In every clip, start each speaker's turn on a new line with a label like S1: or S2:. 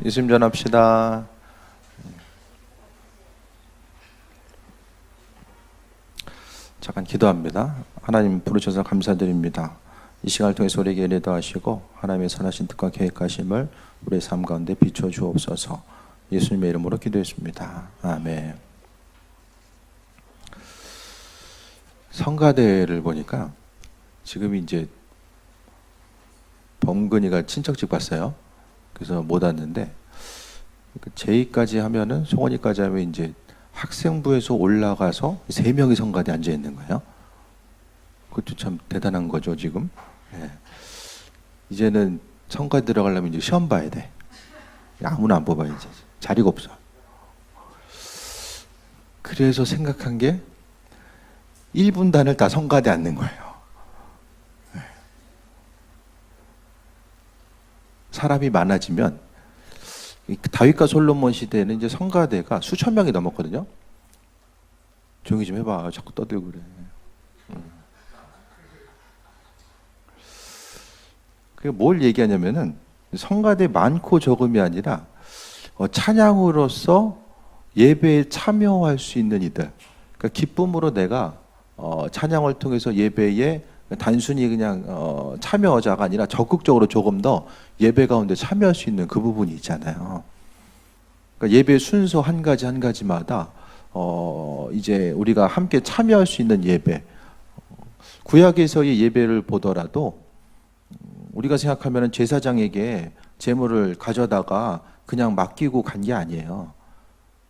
S1: 예수님 전합시다. 잠깐 기도합니다. 하나님 부르셔서 감사드립니다. 이 시간을 통해서 우리에게 은혜도 하시고 하나님의 선하신 뜻과 계획하심을 우리의 삶 가운데 비춰 주옵소서. 예수님의 이름으로 기도했습니다. 아멘. 성가대를 보니까 지금 이제 범근이가 친척집 갔어요. 그래서 못 왔는데 제2까지 하면은 송원이까지 하면 이제 학생부에서 올라가서 3명이 성가대에 앉아 있는 거예요. 그것도 참 대단한 거죠 지금. 예. 이제는 성가대 들어가려면 이제 시험 봐야 돼. 아무나 안 뽑아 이제 자리가 없어. 그래서 생각한 게 1분단을 다 성가대 앉는 거예요. 예. 사람이 많아지면 다윗과 솔로몬 시대에는 이제 성가대가 수천 명이 넘었거든요. 조용히 좀 해봐. 자꾸 떠들고 그래. 그게 뭘 얘기하냐면은 성가대 많고 적음이 아니라 찬양으로서 예배에 참여할 수 있는 이들. 그러니까 기쁨으로 내가 찬양을 통해서 예배에 단순히 그냥 참여자가 아니라 적극적으로 조금 더 예배 가운데 참여할 수 있는 그 부분이 있잖아요. 그러니까 예배 순서 한 가지 한 가지마다 이제 우리가 함께 참여할 수 있는 예배. 구약에서의 예배를 보더라도 우리가 생각하면 제사장에게 제물을 가져다가 그냥 맡기고 간 게 아니에요.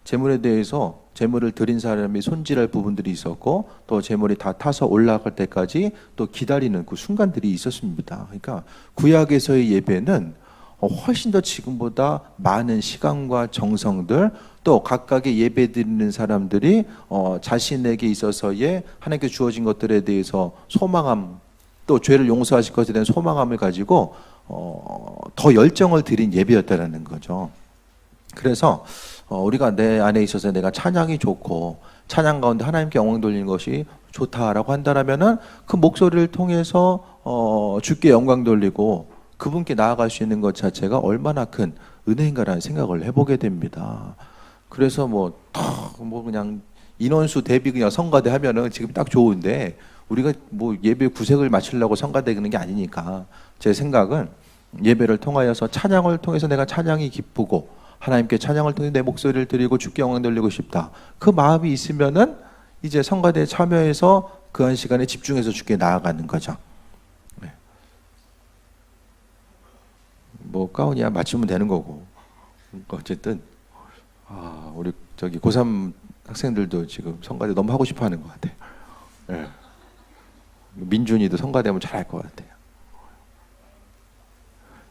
S1: 제물에 대해서 제물을 드린 사람이 손질할 부분들이 있었고 또 제물이 다 타서 올라갈 때까지 또 기다리는 그 순간들이 있었습니다. 그러니까 구약에서의 예배는 훨씬 더 지금보다 많은 시간과 정성들 또 각각의 예배 드리는 사람들이 자신에게 있어서의 하나님께 주어진 것들에 대해서 소망함 또 죄를 용서하실 것에 대한 소망함을 가지고 더 열정을 드린 예배였다라는 거죠. 그래서 우리가 내 안에 있어서 내가 찬양이 좋고 찬양 가운데 하나님께 영광 돌리는 것이 좋다라고 한다면은 그 목소리를 통해서 주께 영광 돌리고 그분께 나아갈 수 있는 것 자체가 얼마나 큰 은혜인가라는 생각을 해보게 됩니다. 그래서 뭐 그냥 인원수 대비 그냥 성가대 하면은 지금 딱 좋은데 우리가 뭐 예배 구색을 맞추려고 성가대 그는 게 아니니까 제 생각은 예배를 통하여서 찬양을 통해서 내가 찬양이 기쁘고 하나님께 찬양을 통해 내 목소리를 드리고 주께 영광 돌리고 싶다. 그 마음이 있으면은 이제 성가대에 참여해서 그 한 시간에 집중해서 주께 나아가는 거죠. 네. 뭐 가운이야 맞추면 되는 거고. 어쨌든 우리 저기 고3 학생들도 지금 성가대 너무 하고 싶어 하는 것 같아요. 네. 민준이도 성가대하면 잘할 것 같아요.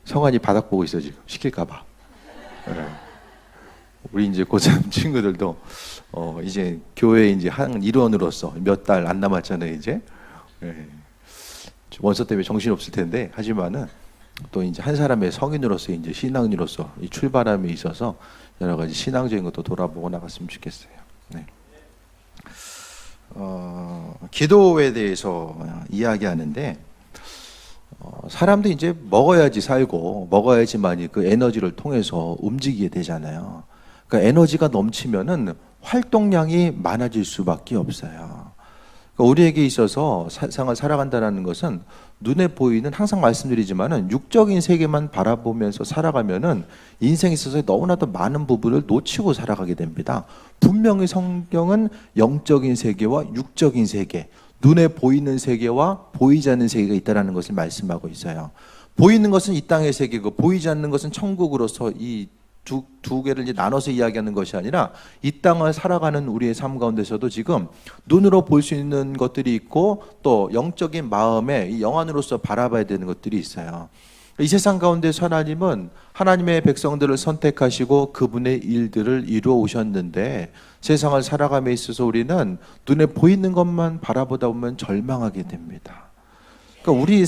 S1: 성환이 바닥 보고 있어 지금 시킬까 봐. 네. 우리 이제 고3 친구들도 이제 교회 이제 한 일원으로서 몇 달 안 남았잖아요 이제. 네. 원서 때문에 정신 없을 텐데 하지만은 또 이제 한 사람의 성인으로서 이제 신앙인으로서 이 출발함에 있어서 여러 가지 신앙적인 것도 돌아보고 나갔으면 좋겠어요. 네. 기도에 대해서 이야기하는데 사람도 이제 먹어야지 살고 먹어야지만이 그 에너지를 통해서 움직이게 되잖아요. 그러니까 에너지가 넘치면은 활동량이 많아질 수밖에 없어요. 그러니까 우리에게 있어서 세상을 살아간다는 것은 눈에 보이는 항상 말씀드리지만은 육적인 세계만 바라보면서 살아가면은 인생에 있어서 너무나도 많은 부분을 놓치고 살아가게 됩니다. 분명히 성경은 영적인 세계와 육적인 세계, 눈에 보이는 세계와 보이지 않는 세계가 있다는 것을 말씀하고 있어요. 보이는 것은 이 땅의 세계고 보이지 않는 것은 천국으로서 이 두 개를 이제 나눠서 이야기하는 것이 아니라 이 땅을 살아가는 우리의 삶 가운데서도 지금 눈으로 볼 수 있는 것들이 있고 또 영적인 마음에 이 영안으로서 바라봐야 되는 것들이 있어요. 이 세상 가운데서 하나님은 하나님의 백성들을 선택하시고 그분의 일들을 이루어 오셨는데 세상을 살아감에 있어서 우리는 눈에 보이는 것만 바라보다 보면 절망하게 됩니다. 그러니까 우리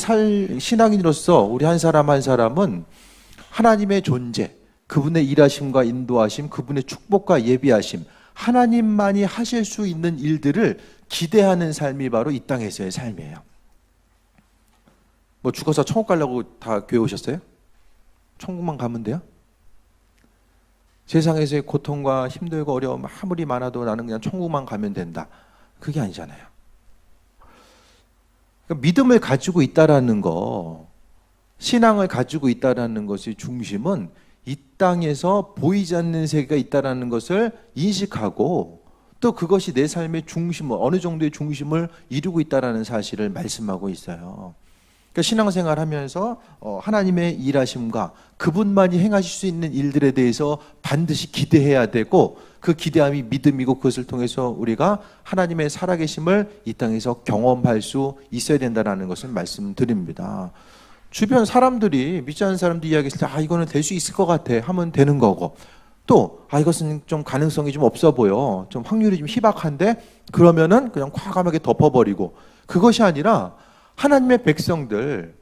S1: 신앙인으로서 우리 한 사람 한 사람은 하나님의 존재, 그분의 일하심과 인도하심, 그분의 축복과 예비하심, 하나님만이 하실 수 있는 일들을 기대하는 삶이 바로 이 땅에서의 삶이에요. 뭐 죽어서 천국 가려고 다 교회 오셨어요? 천국만 가면 돼요? 세상에서의 고통과 힘들고 어려움 아무리 많아도 나는 그냥 천국만 가면 된다. 그게 아니잖아요. 그러니까 믿음을 가지고 있다라는 거, 신앙을 가지고 있다라는 것의 중심은 이 땅에서 보이지 않는 세계가 있다라는 것을 인식하고 또 그것이 내 삶의 중심을, 어느 정도의 중심을 이루고 있다라는 사실을 말씀하고 있어요. 그러니까 신앙생활 하면서 하나님의 일하심과 그분만이 행하실 수 있는 일들에 대해서 반드시 기대해야 되고, 그 기대함이 믿음이고 그것을 통해서 우리가 하나님의 살아계심을 이 땅에서 경험할 수 있어야 된다는 것을 말씀드립니다. 주변 사람들이, 믿지 않는 사람들이 이야기했을 때 이거는 될 수 있을 것 같아 하면 되는 거고, 또 이것은 좀 가능성이 좀 없어 보여, 좀 확률이 좀 희박한데, 그러면은 그냥 과감하게 덮어버리고, 그것이 아니라 하나님의 백성들,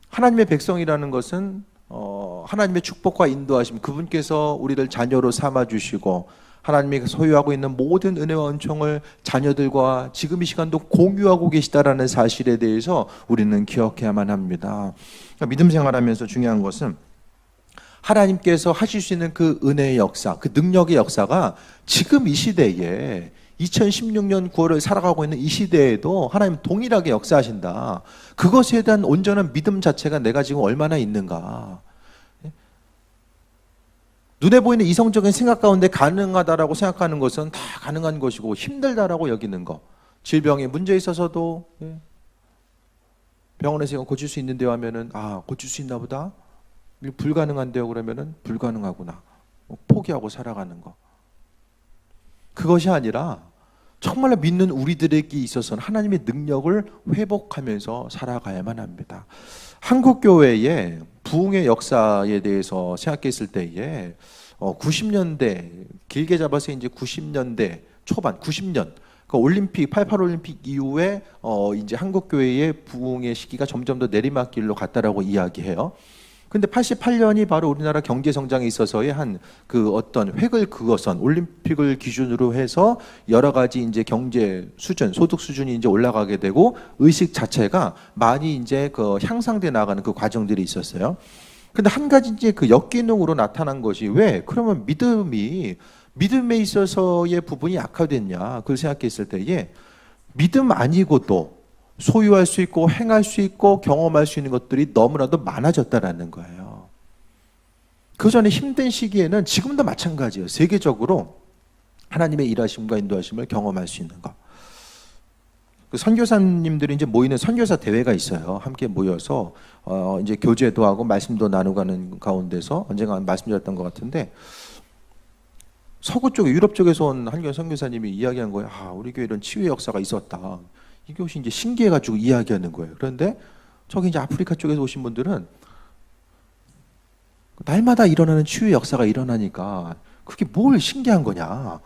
S1: 하나님의 백성이라는 것은 하나님의 축복과 인도하심, 그분께서 우리를 자녀로 삼아주시고 하나님이 소유하고 있는 모든 은혜와 은총을 자녀들과 지금 이 시간도 공유하고 계시다라는 사실에 대해서 우리는 기억해야만 합니다. 그러니까 믿음 생활하면서 중요한 것은 하나님께서 하실 수 있는 그 은혜의 역사, 그 능력의 역사가 지금 이 시대에 2016년 9월을 살아가고 있는 이 시대에도 하나님 동일하게 역사하신다. 그것에 대한 온전한 믿음 자체가 내가 지금 얼마나 있는가. 눈에 보이는 이성적인 생각 가운데 가능하다라고 생각하는 것은 다 가능한 것이고, 힘들다라고 여기는 것, 질병에 문제 있어서도 병원에서 이거 고칠 수 있는데요 하면은 고칠 수 있나 보다. 이거 불가능한데요 그러면은 불가능하구나. 포기하고 살아가는 것. 그것이 아니라 정말로 믿는 우리들에게 있어서는 하나님의 능력을 회복하면서 살아가야만 합니다. 한국교회의 부흥의 역사에 대해서 생각했을 때에 90년대, 길게 잡아서 이제 90년대 초반, 90년, 그 올림픽, 88 올림픽 이후에 이제 한국교회의 부흥의 시기가 점점 더 내리막길로 갔다라고 이야기해요. 근데 88년이 바로 우리나라 경제 성장에 있어서의 한 그 어떤 획을 그어선, 올림픽을 기준으로 해서 여러 가지 이제 경제 수준, 소득 수준이 이제 올라가게 되고 의식 자체가 많이 이제 그 향상돼 나가는 그 과정들이 있었어요. 근데 한 가지 이제 그 역기능으로 나타난 것이, 왜 그러면 믿음에 있어서의 부분이 약화됐냐, 그걸 생각했을 때에 믿음 아니고도 소유할 수 있고 행할 수 있고 경험할 수 있는 것들이 너무나도 많아졌다라는 거예요. 그 전에 힘든 시기에는 지금도 마찬가지예요. 세계적으로 하나님의 일하심과 인도하심을 경험할 수 있는 것. 그 선교사님들이 이제 모이는 선교사 대회가 있어요. 함께 모여서 이제 교제도 하고 말씀도 나누고 하는 가운데서 언젠가 말씀드렸던 것 같은데, 서구 쪽에, 유럽 쪽에서 온 한교 선교사님이 이야기한 거예요. 우리 교회 이런 치유의 역사가 있었다. 이것이 이제 신기해가지고 이야기하는 거예요. 그런데 저기 이제 아프리카 쪽에서 오신 분들은 날마다 일어나는 치유의 역사가 일어나니까 그게 뭘 신기한 거냐.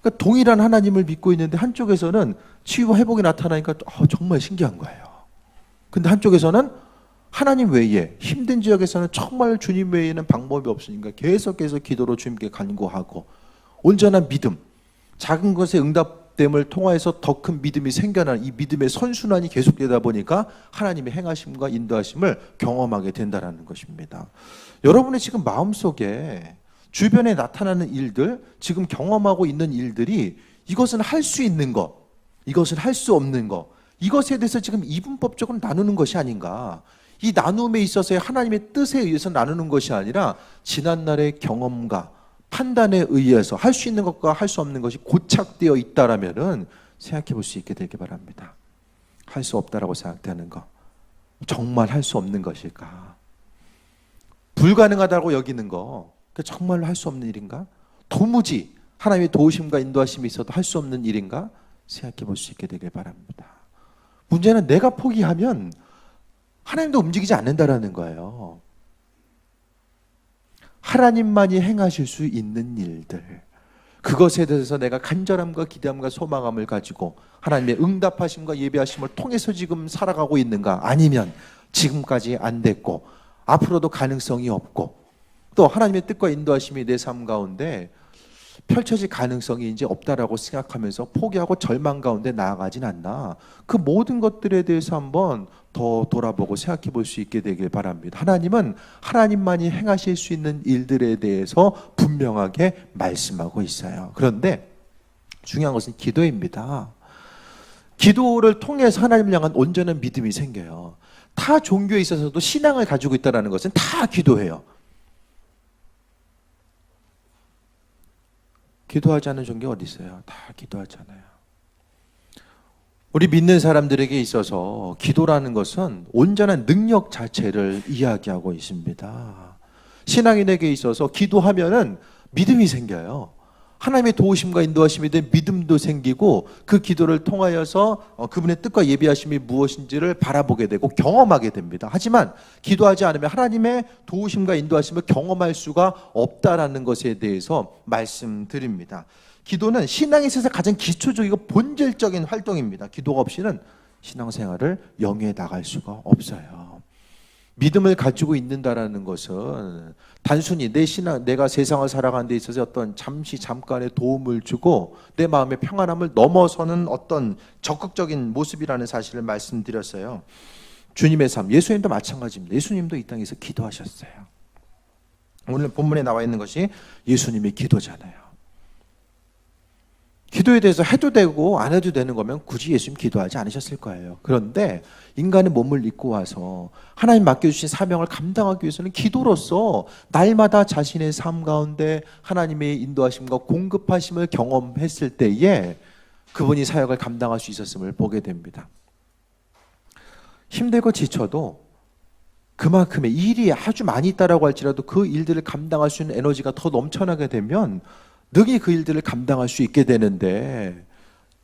S1: 그러니까 동일한 하나님을 믿고 있는데 한쪽에서는 치유와 회복이 나타나니까 정말 신기한 거예요. 근데 한쪽에서는 하나님 외에, 힘든 지역에서는 정말 주님 외에는 방법이 없으니까 계속해서 기도로 주님께 간구하고 온전한 믿음, 작은 것에 응답됨을 통하여서 더 큰 믿음이 생겨나는 이 믿음의 선순환이 계속되다 보니까 하나님의 행하심과 인도하심을 경험하게 된다는 것입니다. 여러분의 지금 마음속에 주변에 나타나는 일들, 지금 경험하고 있는 일들이 이것은 할 수 있는 것, 이것은 할 수 없는 것, 이것에 대해서 지금 이분법적으로 나누는 것이 아닌가. 이 나눔에 있어서의 하나님의 뜻에 의해서 나누는 것이 아니라 지난날의 경험과 판단에 의해서 할 수 있는 것과 할 수 없는 것이 고착되어 있다라면은 생각해 볼 수 있게 되길 바랍니다. 할 수 없다라고 생각되는 것, 정말 할 수 없는 것일까? 불가능하다고 여기는 거, 정말로 할 수 없는 일인가? 도무지 하나님의 도우심과 인도하심이 있어도 할 수 없는 일인가? 생각해 볼 수 있게 되길 바랍니다. 문제는 내가 포기하면 하나님도 움직이지 않는다라는 거예요. 하나님만이 행하실 수 있는 일들, 그것에 대해서 내가 간절함과 기대함과 소망함을 가지고 하나님의 응답하심과 예배하심을 통해서 지금 살아가고 있는가? 아니면 지금까지 안 됐고 앞으로도 가능성이 없고 또 하나님의 뜻과 인도하심이 내 삶 가운데 펼쳐질 가능성이 이제 없다라고 생각하면서 포기하고 절망 가운데 나아가진 않나. 그 모든 것들에 대해서 한번 더 돌아보고 생각해 볼 수 있게 되길 바랍니다. 하나님은 하나님만이 행하실 수 있는 일들에 대해서 분명하게 말씀하고 있어요. 그런데 중요한 것은 기도입니다. 기도를 통해서 하나님을 향한 온전한 믿음이 생겨요. 타 종교에 있어서도 신앙을 가지고 있다는 것은 다 기도해요. 기도하지 않는 종교 어디 있어요? 다 기도하잖아요. 우리 믿는 사람들에게 있어서 기도라는 것은 온전한 능력 자체를 이야기하고 있습니다. 신앙인에게 있어서 기도하면은 믿음이 생겨요. 하나님의 도우심과 인도하심에 대한 믿음도 생기고 그 기도를 통하여서 그분의 뜻과 예비하심이 무엇인지를 바라보게 되고 경험하게 됩니다. 하지만 기도하지 않으면 하나님의 도우심과 인도하심을 경험할 수가 없다라는 것에 대해서 말씀드립니다. 기도는 신앙에 있어서 가장 기초적이고 본질적인 활동입니다. 기도가 없이는 신앙생활을 영위해 나갈 수가 없어요. 믿음을 가지고 있는다라는 것은 단순히 내 신앙, 내가 세상을 살아가는 데 있어서 어떤 잠깐의 도움을 주고 내 마음의 평안함을 넘어서는 어떤 적극적인 모습이라는 사실을 말씀드렸어요. 주님의 삶, 예수님도 마찬가지입니다. 예수님도 이 땅에서 기도하셨어요. 오늘 본문에 나와 있는 것이 예수님의 기도잖아요. 기도에 대해서 해도 되고 안 해도 되는 거면 굳이 예수님 기도하지 않으셨을 거예요. 그런데 인간의 몸을 입고 와서 하나님 맡겨주신 사명을 감당하기 위해서는 기도로서 날마다 자신의 삶 가운데 하나님의 인도하심과 공급하심을 경험했을 때에 그분이 사역을 감당할 수 있었음을 보게 됩니다. 힘들고 지쳐도 그만큼의 일이 아주 많이 있다라고 할지라도 그 일들을 감당할 수 있는 에너지가 더 넘쳐나게 되면 능히 그 일들을 감당할 수 있게 되는데,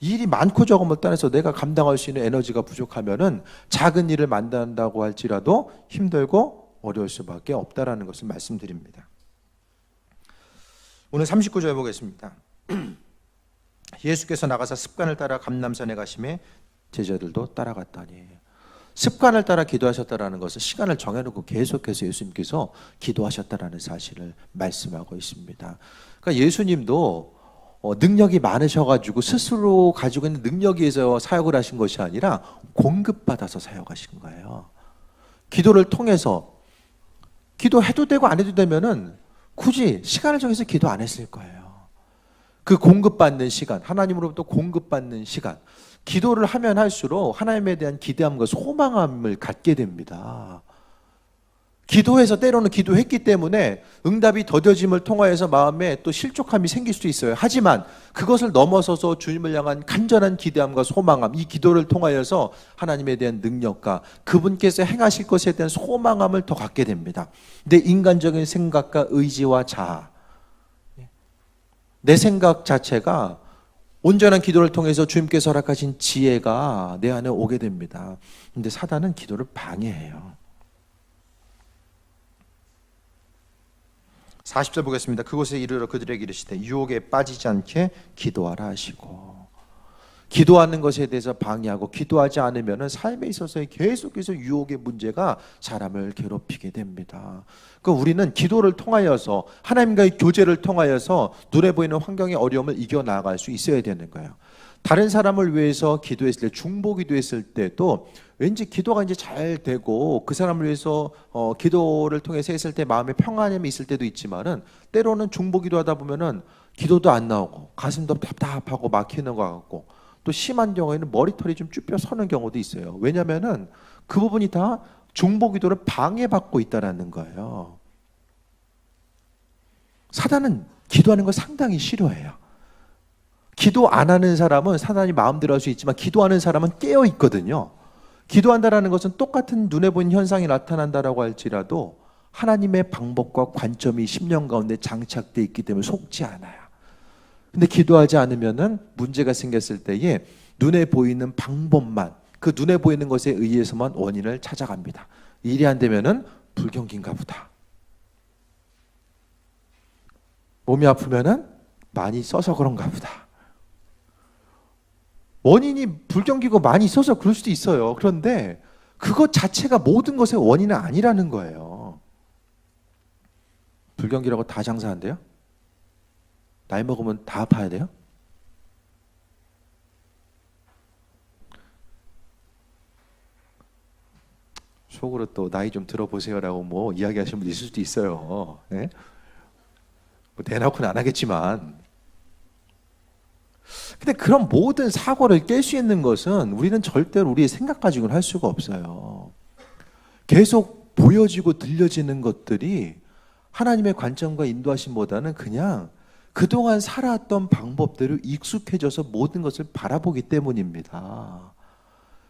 S1: 일이 많고 적음을 떠나서 내가 감당할 수 있는 에너지가 부족하면은 작은 일을 만든다고 할지라도 힘들고 어려울 수밖에 없다라는 것을 말씀드립니다. 오늘 39절 보겠습니다. 예수께서 나가서 습관을 따라 감람산에 가심에 제자들도 따라갔다니. 습관을 따라 기도하셨다라는 것은 시간을 정해놓고 계속해서 예수님께서 기도하셨다라는 사실을 말씀하고 있습니다. 그러니까 예수님도 능력이 많으셔가지고 스스로 가지고 있는 능력에 의해서 사역을 하신 것이 아니라 공급받아서 사역하신 거예요. 기도를 통해서 기도해도 되고 안 해도 되면은 굳이 시간을 정해서 기도 안 했을 거예요. 그 공급받는 시간, 하나님으로부터 공급받는 시간, 기도를 하면 할수록 하나님에 대한 기대함과 소망함을 갖게 됩니다. 기도해서 때로는 기도했기 때문에 응답이 더뎌짐을 통하여서 마음에 또 실족함이 생길 수도 있어요. 하지만 그것을 넘어서서 주님을 향한 간절한 기대함과 소망함, 이 기도를 통하여서 하나님에 대한 능력과 그분께서 행하실 것에 대한 소망함을 더 갖게 됩니다. 내 인간적인 생각과 의지와 자아, 내 생각 자체가 온전한 기도를 통해서 주님께서 허락하신 지혜가 내 안에 오게 됩니다. 그런데 사단은 기도를 방해해요. 40절 보겠습니다. 그곳에 이르러 그들에게 이르시되 유혹에 빠지지 않게 기도하라 하시고. 기도하는 것에 대해서 방해하고 기도하지 않으면 삶에 있어서 계속해서 유혹의 문제가 사람을 괴롭히게 됩니다. 그러니까 우리는 기도를 통하여서 하나님과의 교제를 통하여서 눈에 보이는 환경의 어려움을 이겨나갈 수 있어야 되는 거예요. 다른 사람을 위해서 기도했을 때, 중보 기도했을 때도 왠지 기도가 이제 잘 되고 그 사람을 위해서 기도를 통해서 했을 때 마음에 평안함이 있을 때도 있지만은 때로는 중보 기도하다 보면은 기도도 안 나오고 가슴도 답답하고 막히는 것 같고 또 심한 경우에는 머리털이 좀 쭈뼛 서는 경우도 있어요. 왜냐면은 그 부분이 다 중보 기도를 방해받고 있다라는 거예요. 사단은 기도하는 걸 상당히 싫어해요. 기도 안 하는 사람은 사단이 마음대로 할 수 있지만 기도하는 사람은 깨어 있거든요. 기도한다라는 것은 똑같은 눈에 보이는 현상이 나타난다라고 할지라도 하나님의 방법과 관점이 심령 가운데 장착되어 있기 때문에 속지 않아요. 근데 기도하지 않으면은 문제가 생겼을 때에 눈에 보이는 방법만, 그 눈에 보이는 것에 의해서만 원인을 찾아갑니다. 일이 안 되면은 불경기인가 보다. 몸이 아프면은 많이 써서 그런가 보다. 원인이 불경기고 많이 있어서 그럴 수도 있어요. 그런데 그것 자체가 모든 것의 원인은 아니라는 거예요. 불경기라고 다 장사한대요? 나이 먹으면 다 아파야 돼요? 속으로 또 나이 좀 들어보세요라고 뭐 이야기하시는 분 있을 수도 있어요. 네? 뭐 대놓고는 안 하겠지만. 근데 그런 모든 사고를 깰 수 있는 것은 우리는 절대로 우리의 생각 가지고는 할 수가 없어요. 계속 보여지고 들려지는 것들이 하나님의 관점과 인도하심보다는 그냥 그동안 살아왔던 방법대로 익숙해져서 모든 것을 바라보기 때문입니다.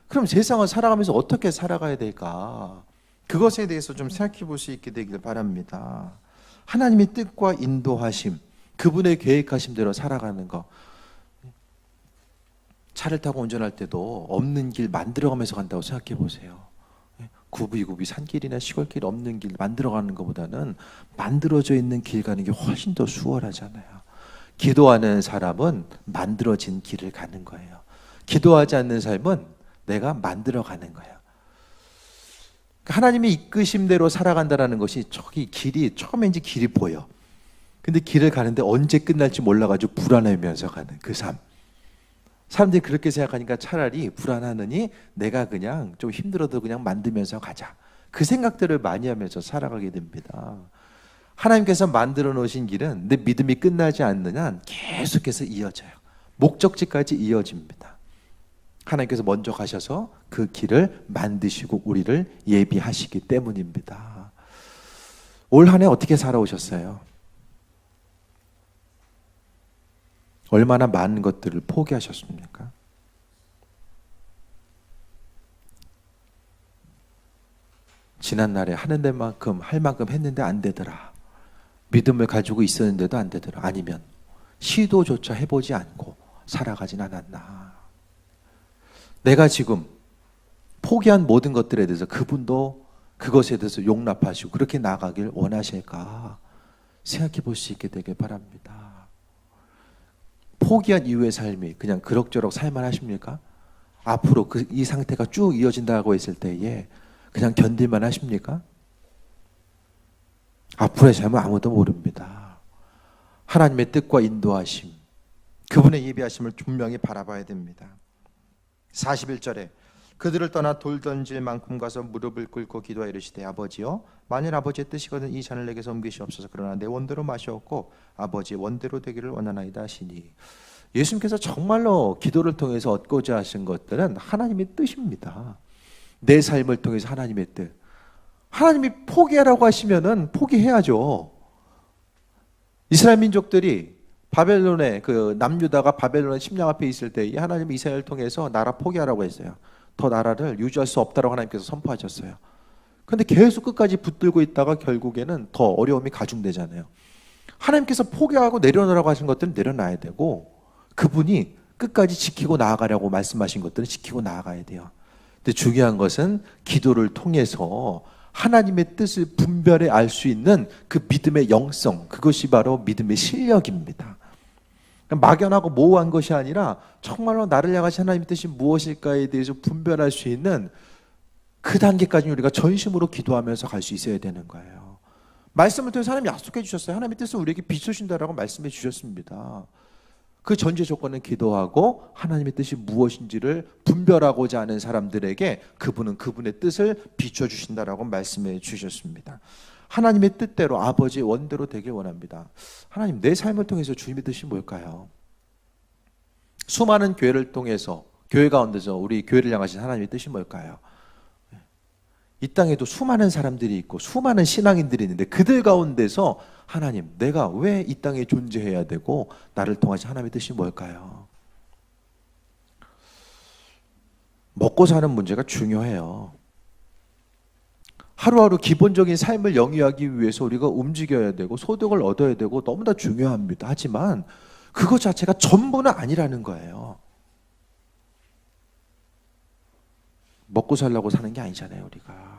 S1: 그럼 세상을 살아가면서 어떻게 살아가야 될까? 그것에 대해서 좀 생각해 볼 수 있게 되길 바랍니다. 하나님의 뜻과 인도하심, 그분의 계획하심대로 살아가는 것. 차를 타고 운전할 때도 없는 길 만들어가면서 간다고 생각해 보세요. 구비구비 산길이나 시골길 없는 길 만들어가는 것보다는 만들어져 있는 길 가는 게 훨씬 더 수월하잖아요. 기도하는 사람은 만들어진 길을 가는 거예요. 기도하지 않는 삶은 내가 만들어가는 거예요. 하나님의 이끄심대로 살아간다는 것이 저기 길이 처음에 길이 보여. 근데 길을 가는데 언제 끝날지 몰라가지고 불안해하면서 가는 그 삶. 사람들이 그렇게 생각하니까 차라리 불안하느니 내가 그냥 좀 힘들어도 그냥 만들면서 가자. 그 생각들을 많이 하면서 살아가게 됩니다. 하나님께서 만들어 놓으신 길은 내 믿음이 끝나지 않는 한 계속해서 이어져요. 목적지까지 이어집니다. 하나님께서 먼저 가셔서 그 길을 만드시고 우리를 예비하시기 때문입니다. 올 한 해 어떻게 살아오셨어요? 얼마나 많은 것들을 포기하셨습니까? 지난날에 하는 데만큼 할 만큼 했는데 안 되더라. 믿음을 가지고 있었는데도 안 되더라. 아니면 시도조차 해보지 않고 살아가진 않았나. 내가 지금 포기한 모든 것들에 대해서 그분도 그것에 대해서 용납하시고 그렇게 나가길 원하실까 생각해 볼 수 있게 되길 바랍니다. 포기한 이후의 삶이 그냥 그럭저럭 살만 하십니까? 앞으로 이 상태가 쭉 이어진다고 했을 때에 그냥 견딜만 하십니까? 앞으로의 삶은 아무도 모릅니다. 하나님의 뜻과 인도하심, 그분의 예비하심을 분명히 바라봐야 됩니다. 41절에 그들을 떠나 돌 던질 만큼 가서 무릎을 꿇고 기도하여 이르시되 아버지여 만일 아버지의 뜻이거든 이 잔을 내게서 옮기시옵소서. 그러나 내 원대로 마시옵고 아버지의 원대로 되기를 원하나이다 하시니, 예수님께서 정말로 기도를 통해서 얻고자 하신 것들은 하나님의 뜻입니다. 내 삶을 통해서 하나님의 뜻. 하나님이 포기하라고 하시면은 포기해야죠. 이스라엘 민족들이 바벨론의 그 남유다가 바벨론의 침략 앞에 있을 때 하나님이 이스라엘을 통해서 나라 포기하라고 했어요. 더 나라를 유지할 수 없다라고 하나님께서 선포하셨어요. 그런데 계속 끝까지 붙들고 있다가 결국에는 더 어려움이 가중되잖아요. 하나님께서 포기하고 내려놓으라고 하신 것들은 내려놔야 되고, 그분이 끝까지 지키고 나아가라고 말씀하신 것들은 지키고 나아가야 돼요. 근데 중요한 것은 기도를 통해서 하나님의 뜻을 분별해 알 수 있는 그 믿음의 영성, 그것이 바로 믿음의 실력입니다. 막연하고 모호한 것이 아니라 정말로 나를 향하신 하나님의 뜻이 무엇일까에 대해서 분별할 수 있는 그 단계까지 우리가 전심으로 기도하면서 갈 수 있어야 되는 거예요. 말씀을 통해서 하나님이 약속해 주셨어요. 하나님의 뜻을 우리에게 비추신다라고 말씀해 주셨습니다. 그 전제 조건은 기도하고 하나님의 뜻이 무엇인지를 분별하고자 하는 사람들에게 그분은 그분의 뜻을 비춰주신다라고 말씀해 주셨습니다. 하나님의 뜻대로 아버지의 원대로 되길 원합니다. 하나님, 내 삶을 통해서 주님의 뜻이 뭘까요? 수많은 교회를 통해서, 교회 가운데서 우리 교회를 향하신 하나님의 뜻이 뭘까요? 이 땅에도 수많은 사람들이 있고 수많은 신앙인들이 있는데 그들 가운데서 하나님, 내가 왜 이 땅에 존재해야 되고 나를 통하신 하나님의 뜻이 뭘까요? 먹고 사는 문제가 중요해요. 하루하루 기본적인 삶을 영위하기 위해서 우리가 움직여야 되고 소득을 얻어야 되고 너무나 중요합니다. 하지만 그것 자체가 전부는 아니라는 거예요. 먹고 살려고 사는 게 아니잖아요, 우리가.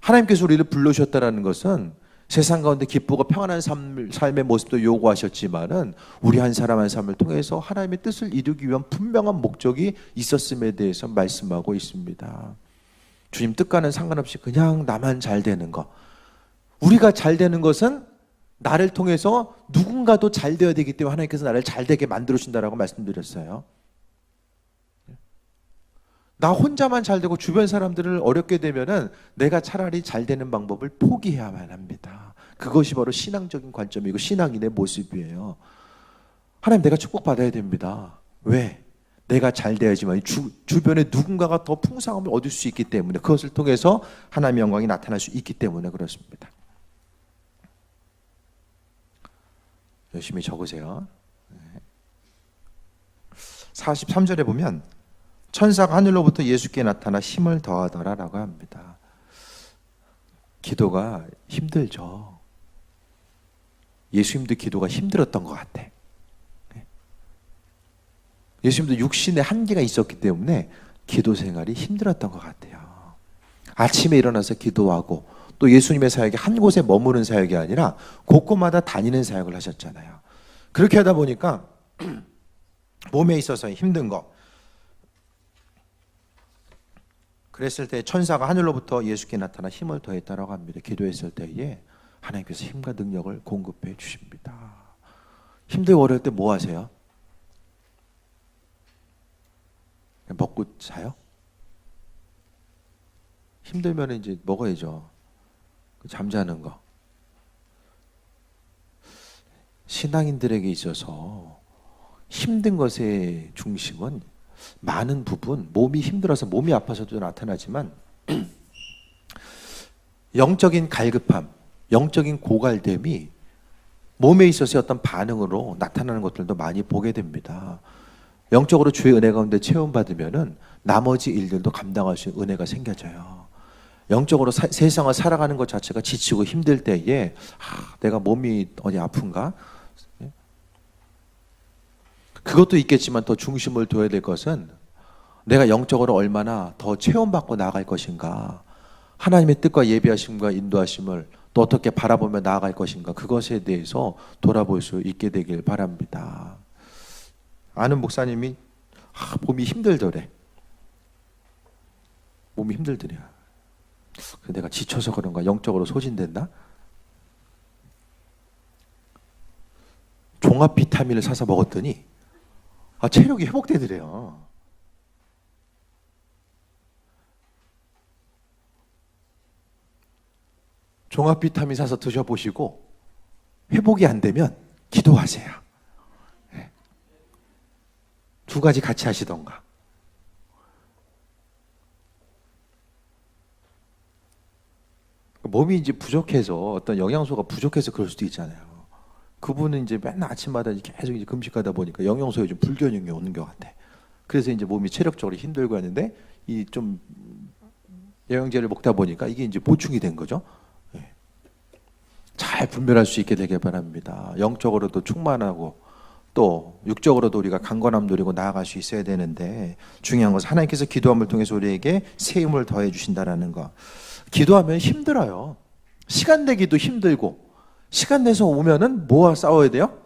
S1: 하나님께서 우리를 불러주셨다는 것은 세상 가운데 기쁘고 평안한 삶의 모습도 요구하셨지만은 우리 한 사람 한 사람을 통해서 하나님의 뜻을 이루기 위한 분명한 목적이 있었음에 대해서 말씀하고 있습니다. 주님 뜻과는 상관없이 그냥 나만 잘 되는 것. 우리가 잘 되는 것은 나를 통해서 누군가도 잘 되어야 되기 때문에 하나님께서 나를 잘 되게 만들어 주신다라고 말씀드렸어요. 나 혼자만 잘 되고 주변 사람들을 어렵게 되면은 내가 차라리 잘 되는 방법을 포기해야만 합니다. 그것이 바로 신앙적인 관점이고 신앙인의 모습이에요. 하나님, 내가 축복받아야 됩니다. 왜? 내가 잘 돼야지만 주변에 누군가가 더 풍성함을 얻을 수 있기 때문에, 그것을 통해서 하나님의 영광이 나타날 수 있기 때문에 그렇습니다. 열심히 적으세요. 43절에 보면 천사가 하늘로부터 예수께 나타나 힘을 더하더라라고 합니다. 기도가 힘들죠. 예수님도 기도가 힘들었던 것 같아. 예수님도 육신의 한계가 있었기 때문에 기도 생활이 힘들었던 것 같아요. 아침에 일어나서 기도하고, 또 예수님의 사역이 한 곳에 머무는 사역이 아니라 곳곳마다 다니는 사역을 하셨잖아요. 그렇게 하다 보니까 몸에 있어서 힘든 거, 그랬을 때 천사가 하늘로부터 예수께 나타나 힘을 더했다라고 합니다. 기도했을 때에 하나님께서 힘과 능력을 공급해 주십니다. 힘들고 어려울 때 뭐 하세요? 먹고 자요? 힘들면 이제 먹어야죠. 잠자는 거. 신앙인들에게 있어서 힘든 것의 중심은 많은 부분, 몸이 힘들어서 몸이 아파서도 나타나지만 영적인 갈급함, 영적인 고갈됨이 몸에 있어서의 어떤 반응으로 나타나는 것들도 많이 보게 됩니다. 영적으로 주의 은혜 가운데 체험받으면은 나머지 일들도 감당할 수 있는 은혜가 생겨져요. 영적으로 세상을 살아가는 것 자체가 지치고 힘들 때에 내가 몸이 어디 아픈가? 그것도 있겠지만 더 중심을 둬야 될 것은 내가 영적으로 얼마나 더 체험받고 나아갈 것인가, 하나님의 뜻과 예비하심과 인도하심을 또 어떻게 바라보며 나아갈 것인가, 그것에 대해서 돌아볼 수 있게 되길 바랍니다. 아는 목사님이 몸이 힘들더래. 몸이 힘들더래. 내가 지쳐서 그런가, 영적으로 소진됐나? 종합 비타민을 사서 먹었더니 체력이 회복되더래요. 종합 비타민 사서 드셔보시고 회복이 안 되면 기도하세요. 두 가지 같이 하시던가. 몸이 이제 부족해서, 어떤 영양소가 부족해서 그럴 수도 있잖아요. 그분은 이제 맨날 아침마다 계속 이제 금식하다 보니까 영양소에 좀 불균형이 오는 것 같아. 그래서 이제 몸이 체력적으로 힘들고 하는데, 이 좀 영양제를 먹다 보니까 이게 이제 보충이 된 거죠. 잘 분별할 수 있게 되길 바랍니다. 영적으로도 충만하고 또 육적으로도 우리가 강건함 누리고 나아갈 수 있어야 되는데, 중요한 것은 하나님께서 기도함을 통해서 우리에게 새 힘을 더해 주신다라는 거. 기도하면 힘들어요. 시간 내기도 힘들고, 시간 내서 오면은 뭐와 싸워야 돼요?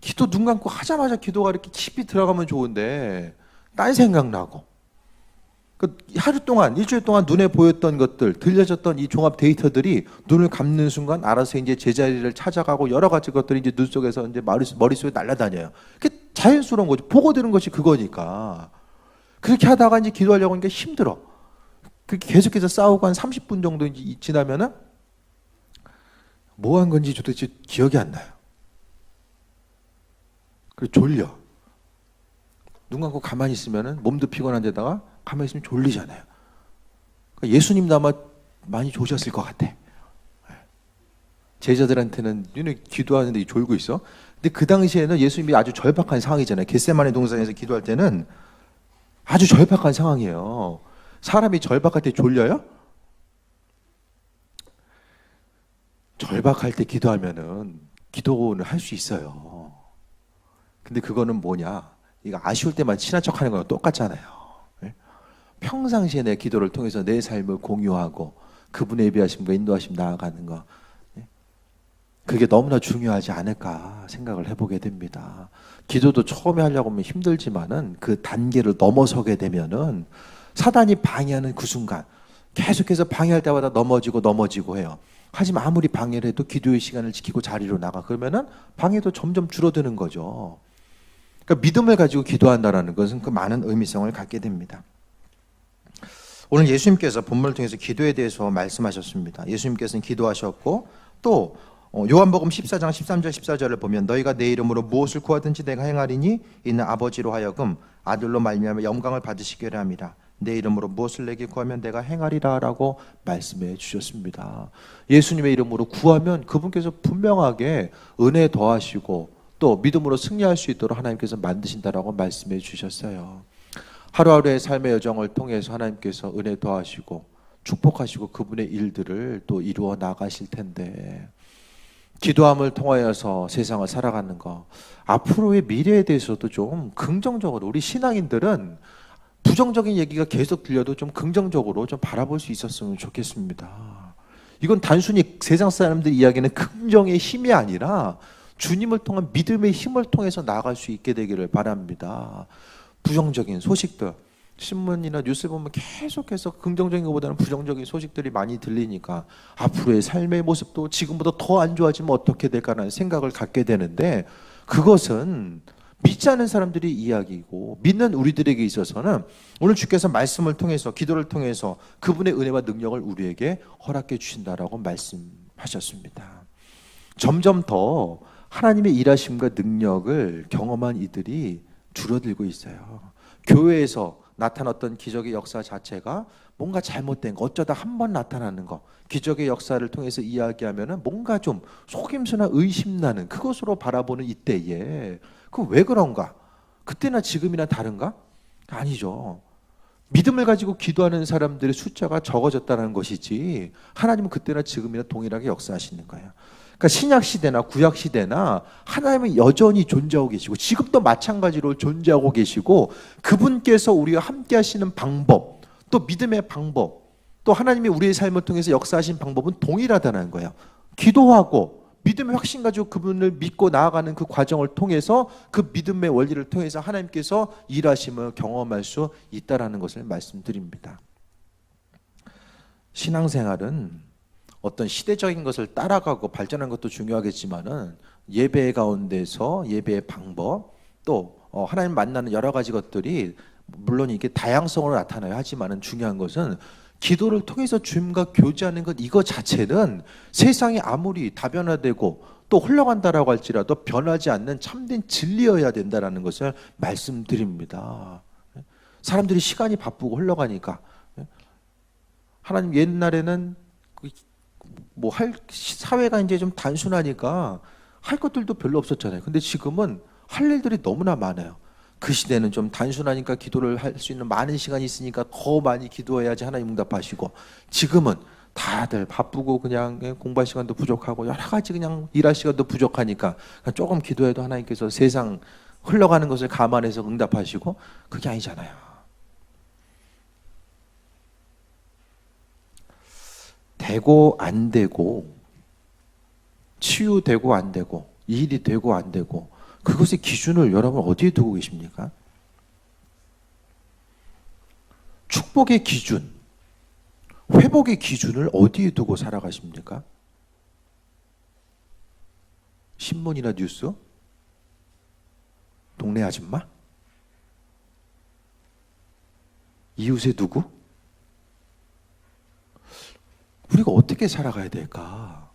S1: 기도 눈 감고 하자마자 기도가 이렇게 깊이 들어가면 좋은데 딴 생각나고, 하루 동안, 일주일 동안 눈에 보였던 것들, 들려졌던 이 종합 데이터들이 눈을 감는 순간 알아서 이제 제자리를 찾아가고 여러 가지 것들이 이제 눈 속에서 이제 머릿속에 날아다녀요. 그게 자연스러운 거죠. 보고 들은 것이 그거니까. 그렇게 하다가 이제 기도하려고 하니까 힘들어. 그렇게 계속해서 싸우고 한 30분 정도 지나면은 뭐 한 건지 도대체 기억이 안 나요. 그리고 졸려. 눈 감고 가만히 있으면은 몸도 피곤한 데다가 가만히 있으면 졸리잖아요. 그러니까 예수님도 아마 많이 조셨을 것 같아. 제자들한테는 너네 기도하는데 졸고 있어? 근데 그 당시에는 예수님이 아주 절박한 상황이잖아요. 겟세마네 동산에서 기도할 때는 아주 절박한 상황이에요. 사람이 절박할 때 졸려요? 절박할 때 기도하면은 기도는 할 수 있어요. 근데 그거는 뭐냐? 이거 아쉬울 때만 친한 척 하는 거랑 똑같잖아요. 평상시에 내 기도를 통해서 내 삶을 공유하고 그분의 예비하심과 인도하심 나아가는 거, 그게 너무나 중요하지 않을까 생각을 해보게 됩니다. 기도도 처음에 하려고 하면 힘들지만은 그 단계를 넘어서게 되면은 사단이 방해하는 그 순간 계속해서 방해할 때마다 넘어지고 해요. 하지만 아무리 방해를 해도 기도의 시간을 지키고 자리로 나가. 그러면은 방해도 점점 줄어드는 거죠. 그러니까 믿음을 가지고 기도한다는 것은 그 많은 의미성을 갖게 됩니다. 오늘 예수님께서 본문을 통해서 기도에 대해서 말씀하셨습니다. 예수님께서는 기도하셨고 또 요한복음 14장 13절 14절을 보면 너희가 내 이름으로 무엇을 구하든지 내가 행하리니 이는 아버지로 하여금 아들로 말미암아 영광을 받으시게 함이라. 내 이름으로 무엇을 내게 구하면 내가 행하리라 라고 말씀해 주셨습니다. 예수님의 이름으로 구하면 그분께서 분명하게 은혜 더하시고 또 믿음으로 승리할 수 있도록 하나님께서 만드신다라고 말씀해 주셨어요. 하루하루의 삶의 여정을 통해서 하나님께서 은혜 더하시고 축복하시고 그분의 일들을 또 이루어 나가실 텐데 기도함을 통하여서 세상을 살아가는 것, 앞으로의 미래에 대해서도 좀 긍정적으로 우리 신앙인들은 부정적인 얘기가 계속 들려도 좀 긍정적으로 좀 바라볼 수 있었으면 좋겠습니다. 이건 단순히 세상 사람들 이야기는 긍정의 힘이 아니라 주님을 통한 믿음의 힘을 통해서 나아갈 수 있게 되기를 바랍니다. 부정적인 소식들, 신문이나 뉴스 보면 계속해서 긍정적인 것보다는 부정적인 소식들이 많이 들리니까 앞으로의 삶의 모습도 지금보다 더 안 좋아지면 어떻게 될까라는 생각을 갖게 되는데 그것은 믿지 않는 사람들의 이야기이고 믿는 우리들에게 있어서는 오늘 주께서 말씀을 통해서 기도를 통해서 그분의 은혜와 능력을 우리에게 허락해 주신다라고 말씀하셨습니다. 점점 더 하나님의 일하심과 능력을 경험한 이들이 줄어들고 있어요. 교회에서 나타났던 기적의 역사 자체가 뭔가 잘못된 거, 어쩌다 한 번 나타나는 거, 기적의 역사를 통해서 이야기하면은 뭔가 좀 속임수나 의심나는 그것으로 바라보는 이때에 그 왜 그런가? 그때나 지금이나 다른가? 아니죠. 믿음을 가지고 기도하는 사람들의 숫자가 적어졌다는 것이지 하나님은 그때나 지금이나 동일하게 역사하시는 거예요. 그러니까 신약 시대나 구약 시대나 하나님은 여전히 존재하고 계시고 지금도 마찬가지로 존재하고 계시고 그분께서 우리와 함께 하시는 방법, 또 믿음의 방법, 또 하나님이 우리의 삶을 통해서 역사하신 방법은 동일하다는 거예요. 기도하고 믿음의 확신 가지고 그분을 믿고 나아가는 그 과정을 통해서 그 믿음의 원리를 통해서 하나님께서 일하심을 경험할 수 있다는 것을 말씀드립니다. 신앙생활은 어떤 시대적인 것을 따라가고 발전하는 것도 중요하겠지만은 예배 가운데서 예배의 방법 또 하나님 만나는 여러 가지 것들이 물론 이게 다양성으로 나타나야 하지만은 중요한 것은 기도를 통해서 주님과 교제하는 것 이거 자체는 세상이 아무리 다변화되고 또 흘러간다라고 할지라도 변하지 않는 참된 진리여야 된다라는 것을 말씀드립니다. 사람들이 시간이 바쁘고 흘러가니까 하나님 옛날에는 뭐 사회가 이제 좀 단순하니까 할 것들도 별로 없었잖아요. 근데 지금은 할 일들이 너무나 많아요. 그 시대는 좀 단순하니까 기도를 할 수 있는 많은 시간이 있으니까 더 많이 기도해야지 하나님 응답하시고 지금은 다들 바쁘고 그냥 공부할 시간도 부족하고 여러 가지 그냥 일할 시간도 부족하니까 조금 기도해도 하나님께서 세상 흘러가는 것을 감안해서 응답하시고 그게 아니잖아요. 되고 안 되고 치유되고 안 되고 일이 되고 안 되고 그것의 기준을 여러분 어디에 두고 계십니까? 축복의 기준, 회복의 기준을 어디에 두고 살아가십니까? 신문이나 뉴스? 동네 아줌마? 이웃의 누구? 우리가 어떻게 살아가야 될까?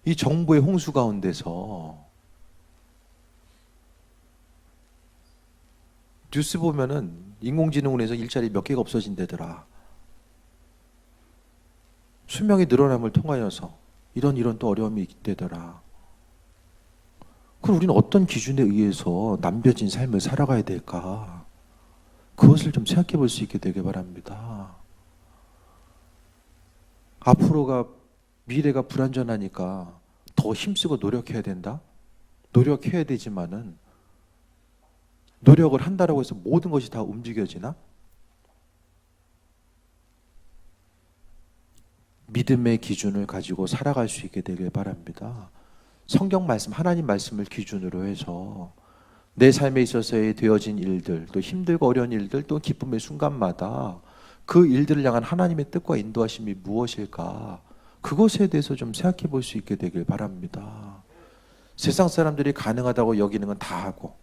S1: 이 정부의 홍수 가운데서 뉴스 보면은 인공지능으로 일자리 몇 개가 없어진다더라. 수명이 늘어남을 통하여서 이런 또 어려움이 있다더라. 그럼 우리는 어떤 기준에 의해서 남겨진 삶을 살아가야 될까? 그것을 좀 생각해 볼 수 있게 되길 바랍니다. 앞으로가 미래가 불안전하니까 더 힘쓰고 노력해야 된다? 노력해야 되지만은 노력을 한다라고 해서 모든 것이 다 움직여지나? 믿음의 기준을 가지고 살아갈 수 있게 되길 바랍니다. 성경 말씀, 하나님 말씀을 기준으로 해서 내 삶에 있어서의 되어진 일들, 또 힘들고 어려운 일들, 또 기쁨의 순간마다 그 일들을 향한 하나님의 뜻과 인도하심이 무엇일까? 그것에 대해서 좀 생각해 볼 수 있게 되길 바랍니다. 세상 사람들이 가능하다고 여기는 건 다 하고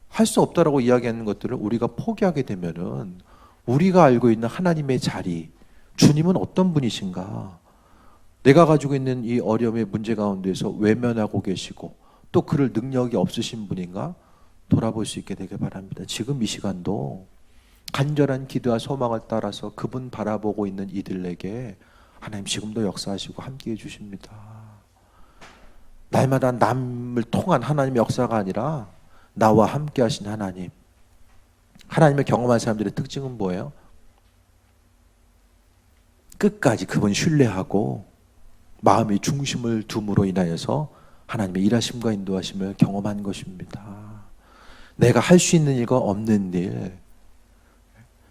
S1: 할 수 없다라고 이야기하는 것들을 우리가 포기하게 되면은 우리가 알고 있는 하나님의 자리, 주님은 어떤 분이신가? 내가 가지고 있는 이 어려움의 문제 가운데서 외면하고 계시고 또 그럴 능력이 없으신 분인가? 돌아볼 수 있게 되길 바랍니다. 지금 이 시간도 간절한 기도와 소망을 따라서 그분 바라보고 있는 이들에게 하나님 지금도 역사하시고 함께해 주십니다. 날마다 남을 통한 하나님의 역사가 아니라 나와 함께 하신 하나님. 하나님을 경험한 사람들의 특징은 뭐예요? 끝까지 그분 신뢰하고 마음의 중심을 둠으로 인하여서 하나님의 일하심과 인도하심을 경험한 것입니다. 내가 할 수 있는 일과 없는 일,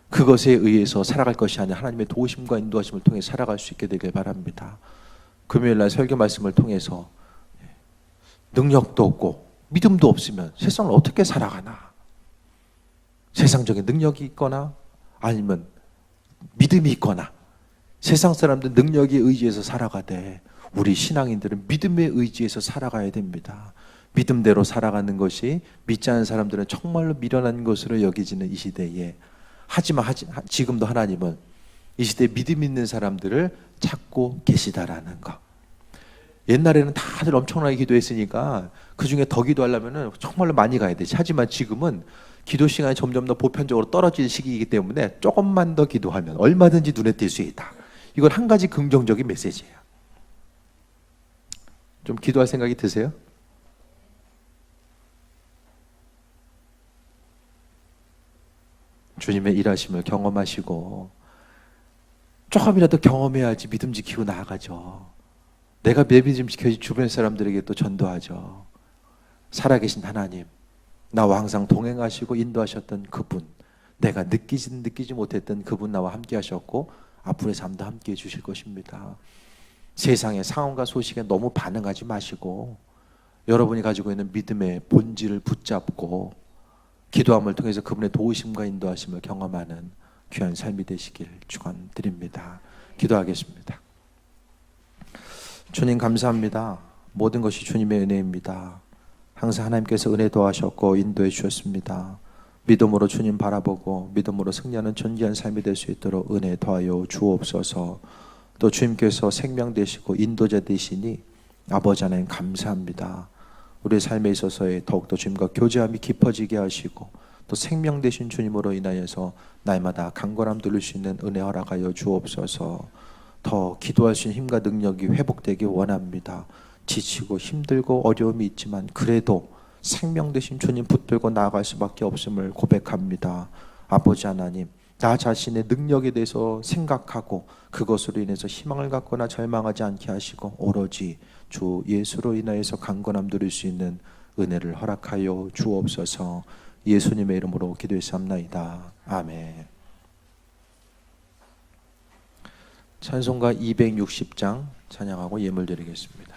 S1: 그것에 의해서 살아갈 것이 아니라 하나님의 도우심과 인도하심을 통해 살아갈 수 있게 되길 바랍니다. 금요일날 설교 말씀을 통해서 능력도 없고 믿음도 없으면 세상을 어떻게 살아가나? 세상적인 능력이 있거나 아니면 믿음이 있거나 세상 사람들 능력에 의지해서 살아가되 우리 신앙인들은 믿음에 의지해서 살아가야 됩니다. 믿음대로 살아가는 것이 믿지 않은 사람들은 정말로 미련한 것으로 여겨지는 이 시대에 하지만 지금도 하나님은 이 시대에 믿음 있는 사람들을 찾고 계시다라는 것. 옛날에는 다들 엄청나게 기도했으니까 그중에 더 기도하려면 정말로 많이 가야 되지. 하지만 지금은 기도 시간이 점점 더 보편적으로 떨어지는 시기이기 때문에 조금만 더 기도하면 얼마든지 눈에 띌 수 있다. 이건 한 가지 긍정적인 메시지예요. 좀 기도할 생각이 드세요? 주님의 일하심을 경험하시고 조금이라도 경험해야지 믿음 지키고 나아가죠. 내가 내 믿음 지켜야지 주변 사람들에게 또 전도하죠. 살아계신 하나님, 나와 항상 동행하시고 인도하셨던 그분, 내가 느끼지 못했던 그분 나와 함께 하셨고 앞으로의 삶도 함께 해주실 것입니다. 세상의 상황과 소식에 너무 반응하지 마시고 여러분이 가지고 있는 믿음의 본질을 붙잡고 기도함을 통해서 그분의 도우심과 인도하심을 경험하는 귀한 삶이 되시길 축원드립니다. 기도하겠습니다. 주님 감사합니다. 모든 것이 주님의 은혜입니다. 항상 하나님께서 은혜 도하셨고 인도해 주셨습니다. 믿음으로 주님 바라보고 믿음으로 승리하는 존귀한 삶이 될 수 있도록 은혜 더하여 주옵소서. 또 주님께서 생명 되시고 인도자 되시니 아버지 하나님 감사합니다. 우리의 삶에 있어서의 더욱더 주님과 교제함이 깊어지게 하시고 또 생명 되신 주님으로 인하여서 날마다 강건함 누릴 수 있는 은혜 허락하여 주옵소서. 더 기도할 수 있는 힘과 능력이 회복되기 원합니다. 지치고 힘들고 어려움이 있지만 그래도 생명 되신 주님 붙들고 나아갈 수밖에 없음을 고백합니다. 아버지 하나님, 나 자신의 능력에 대해서 생각하고 그것으로 인해서 희망을 갖거나 절망하지 않게 하시고 오로지 주 예수로 인하여서 강건함 누릴 수 있는 은혜를 허락하여 주옵소서. 예수님의 이름으로 기도했사옵나이다. 아멘. 찬송가 260장 찬양하고 예물 드리겠습니다.